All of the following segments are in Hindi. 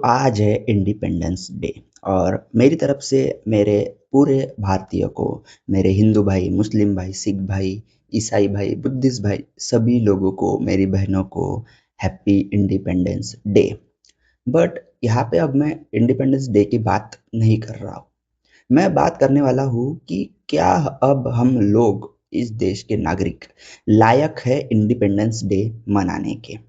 आज है इंडिपेंडेंस डे और मेरी तरफ से मेरे पूरे भारतीय को, मेरे हिंदू भाई, मुस्लिम भाई, सिख भाई, ईसाई भाई, बुद्धिस्ट भाई, सभी लोगों को, मेरी बहनों को हैप्पी इंडिपेंडेंस डे। बट यहाँ पे अब मैं इंडिपेंडेंस डे की बात नहीं कर रहा हूँ। मैं बात करने वाला हूँ कि क्या अब हम लोग, इस देश के नागरिक, लायक है इंडिपेंडेंस डे मनाने के।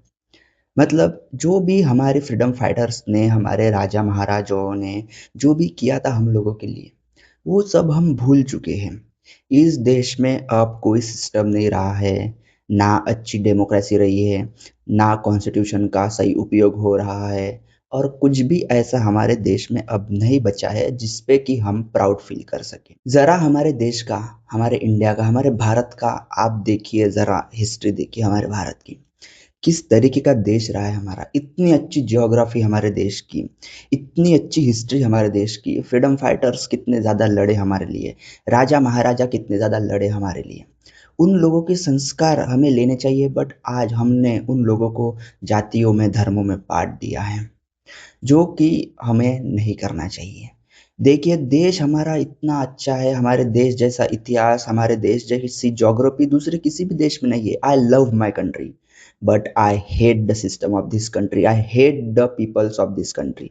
मतलब जो भी हमारे फ्रीडम फाइटर्स ने, हमारे राजा महाराजाओं ने जो भी किया था हम लोगों के लिए, वो सब हम भूल चुके हैं। इस देश में अब कोई सिस्टम नहीं रहा है, ना अच्छी डेमोक्रेसी रही है, ना कॉन्स्टिट्यूशन का सही उपयोग हो रहा है, और कुछ भी ऐसा हमारे देश में अब नहीं बचा है जिस पे कि हम प्राउड फील कर सकें। ज़रा हमारे देश का, हमारे इंडिया का, हमारे भारत का आप देखिए, ज़रा हिस्ट्री देखिए हमारे भारत की। किस तरीके का देश रहा है हमारा, इतनी अच्छी ज्योग्राफी हमारे देश की, इतनी अच्छी हिस्ट्री हमारे देश की, फ्रीडम फाइटर्स कितने ज़्यादा लड़े हमारे लिए, राजा महाराजा कितने ज़्यादा लड़े हमारे लिए। उन लोगों के संस्कार हमें लेने चाहिए, बट आज हमने उन लोगों को जातियों में, धर्मों में बांट दिया है, जो कि हमें नहीं करना चाहिए। देखिए, देश हमारा इतना अच्छा है, हमारे देश जैसा इतिहास, हमारे देश जैसी ज्योग्राफी दूसरे किसी भी देश में नहीं है। I love my country, but I hate the system of this country, I hate the peoples of this country.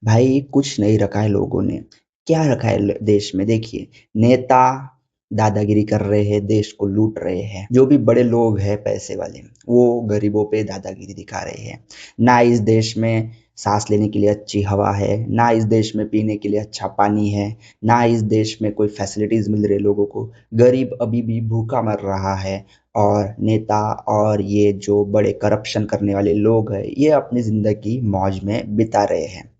भाई कुछ नहीं रखा है लोगों ने। क्या रखा है देश में? देखिए, नेता दादागिरी कर रहे हैं, देश को लूट रहे हैं। जो भी बड़े लोग हैं पैसे वाले, वो गरीबों पे दादागिरी दिखा रहे हैं। ना इस देश में सांस लेने के लिए अच्छी हवा है, ना इस देश में पीने के लिए अच्छा पानी है, ना इस देश में कोई फैसिलिटीज मिल रही लोगों को। गरीब अभी भी भूखा मर रहा है, और नेता और ये जो बड़े करप्शन करने वाले लोग हैं, ये अपनी जिंदगी मौज में बिता रहे हैं।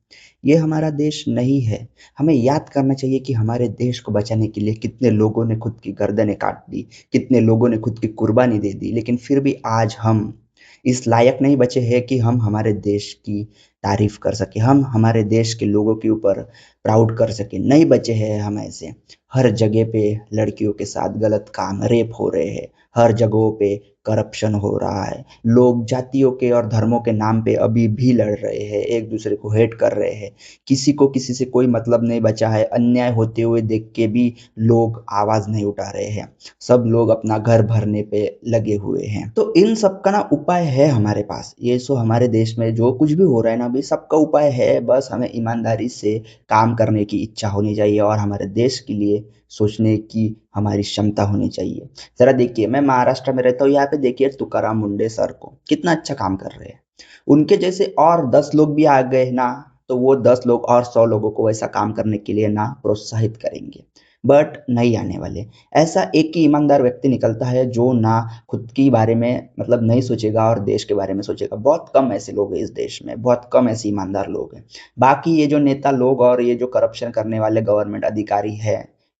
ये हमारा देश नहीं है। हमें याद करना चाहिए कि हमारे देश को बचाने के लिए कितने लोगों ने खुद की गर्दनें काट दी, कितने लोगों ने खुद की कुर्बानी दे दी, लेकिन फिर भी आज हम इस लायक नहीं बचे हैं कि हम हमारे देश की तारीफ कर सके, हम हमारे देश के लोगों के ऊपर प्राउड कर सके। नहीं बचे हैं हम ऐसे। हर जगह पे लड़कियों के साथ गलत काम, रेप हो रहे हैं, हर जगहों पे करप्शन हो रहा है। लोग जातियों के और धर्मों के नाम पे अभी भी लड़ रहे हैं, एक दूसरे को हेट कर रहे हैं। किसी को किसी से कोई मतलब नहीं बचा है। अन्याय होते हुए देख के भी लोग आवाज नहीं उठा रहे हैं। सब लोग अपना घर भरने पे लगे हुए हैं। तो इन सब का ना उपाय है हमारे पास। ये सो हमारे देश में जो कुछ भी हो रहा है ना, अभी सबका उपाय है। बस हमें ईमानदारी से काम करने की इच्छा होनी चाहिए, और हमारे देश के लिए सोचने की हमारी क्षमता होनी चाहिए। जरा देखिए, मैं महाराष्ट्र में रहता हूँ, यहाँ पे देखिए तुकाराम मुंडे सर को, कितना अच्छा काम कर रहे हैं। उनके जैसे और 10 लोग भी आ गए ना, तो वो 10 लोग और 100 लोगों को वैसा काम करने के लिए ना प्रोत्साहित करेंगे। बट नहीं आने वाले। ऐसा एक ही ईमानदार व्यक्ति निकलता है जो ना खुद के बारे में मतलब नहीं सोचेगा और देश के बारे में सोचेगा। बहुत कम ऐसे लोग हैं इस देश में, बहुत कम ऐसे ईमानदार लोग हैं। बाकी ये जो नेता लोग और ये जो करप्शन करने वाले गवर्नमेंट अधिकारी है,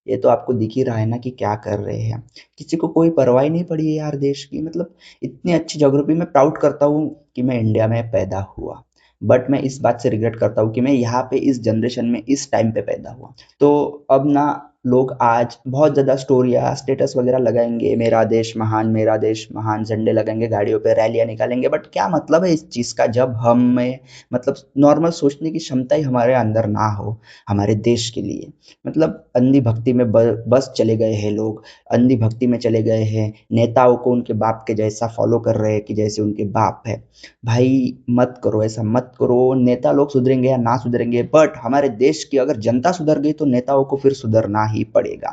ये तो आपको दिख ही रहा है ना कि क्या कर रहे हैं। किसी को कोई परवाह ही नहीं पड़ी है यार देश की। मतलब इतनी अच्छी ज्योग्राफी में प्राउड करता हूँ कि मैं इंडिया में पैदा हुआ, बट मैं इस बात से रिग्रेट करता हूँ कि मैं यहाँ पे इस जनरेशन में इस टाइम पे पैदा हुआ। तो अब ना लोग आज बहुत ज़्यादा स्टोरिया स्टेटस वगैरह लगाएंगे, मेरा देश महान, झंडे लगाएंगे, गाड़ियों पे रैलियां निकालेंगे, बट क्या मतलब है इस चीज़ का जब हमें मतलब नॉर्मल सोचने की क्षमता ही हमारे अंदर ना हो हमारे देश के लिए। मतलब अंधी भक्ति में बस चले गए हैं लोग, अंधी भक्ति में चले गए हैं, नेताओं को उनके बाप के जैसा फॉलो कर रहे हैं कि जैसे उनके बाप है। भाई मत करो, ऐसा मत करो। नेता लोग सुधरेंगे या ना सुधरेंगे, बट हमारे देश की अगर जनता सुधर गई तो नेताओं को फिर सुधरना ही पड़ेगा।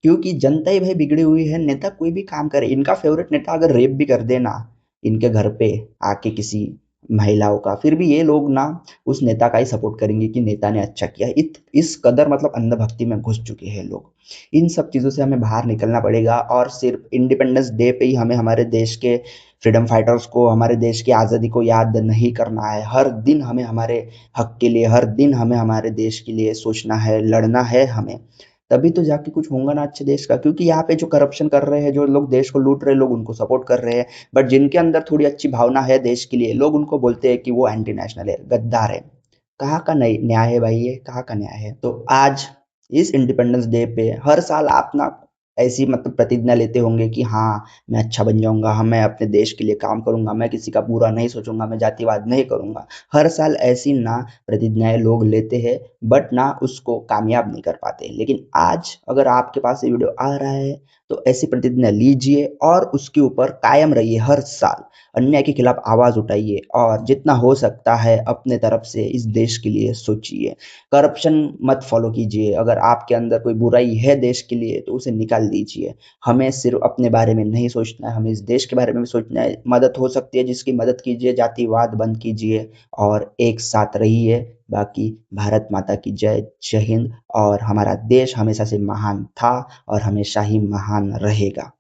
क्योंकि जनता ही भाई बिगड़ी हुई है। नेता कोई भी काम करे, इनका फेवरेट नेता अगर रेप भी कर दे ना इनके घर पे आके किसी महिलाओं का, फिर भी ये लोग ना उस नेता का ही सपोर्ट करेंगे कि नेता ने अच्छा किया। इस कदर मतलब अंधभक्ति में घुस चुके हैं लोग। इन सब चीज़ों से हमें बाहर निकलना पड़ेगा, और सिर्फ इंडिपेंडेंस डे पे ही हमें हमारे देश के फ्रीडम फाइटर्स को, हमारे देश की आज़ादी को याद नहीं करना है। हर दिन हमें हमारे हक के लिए, हर दिन हमें हमारे देश के लिए सोचना है, लड़ना है हमें। तभी तो जाके कुछ होगा ना अच्छे देश का। क्योंकि यहाँ पे जो करप्शन कर रहे हैं, जो लोग देश को लूट रहे हैं, लोग उनको सपोर्ट कर रहे हैं। बट जिनके अंदर थोड़ी अच्छी भावना है देश के लिए, लोग उनको बोलते हैं कि वो एंटी नेशनल है, गद्दार है। कहाँ का नई न्याय है भाई? ये कहाँ का न्याय है? तो आज इस इंडिपेंडेंस डे पे हर साल आप ना ऐसी मतलब प्रतिज्ञा लेते होंगे कि हाँ, मैं अच्छा बन जाऊँगा, हाँ, मैं अपने देश के लिए काम करूँगा, मैं किसी का बुरा नहीं सोचूँगा, मैं जातिवाद नहीं करूँगा। हर साल ऐसी ना प्रतिज्ञाएँ लोग लेते हैं, बट ना उसको कामयाब नहीं कर पाते। लेकिन आज अगर आपके पास ये वीडियो आ रहा है, तो ऐसी प्रतिज्ञा लीजिए और उसके ऊपर कायम रहिए हर साल। अन्याय के खिलाफ आवाज़ उठाइए और जितना हो सकता है अपने तरफ से इस देश के लिए सोचिए। करप्शन मत फॉलो कीजिए। अगर आपके अंदर कोई बुराई है देश के लिए तो उसे निकाल दीजिए। हमें सिर्फ अपने बारे में नहीं सोचना है, हमें इस देश के बारे में भी सोचना है। मदद हो सकती है जिसकी मदद कीजिए, जातिवाद बंद कीजिए और एक साथ रहिए। बाकी भारत माता की जय। जय हिंद। और हमारा देश हमेशा से महान था और हमेशा ही महान रहेगा।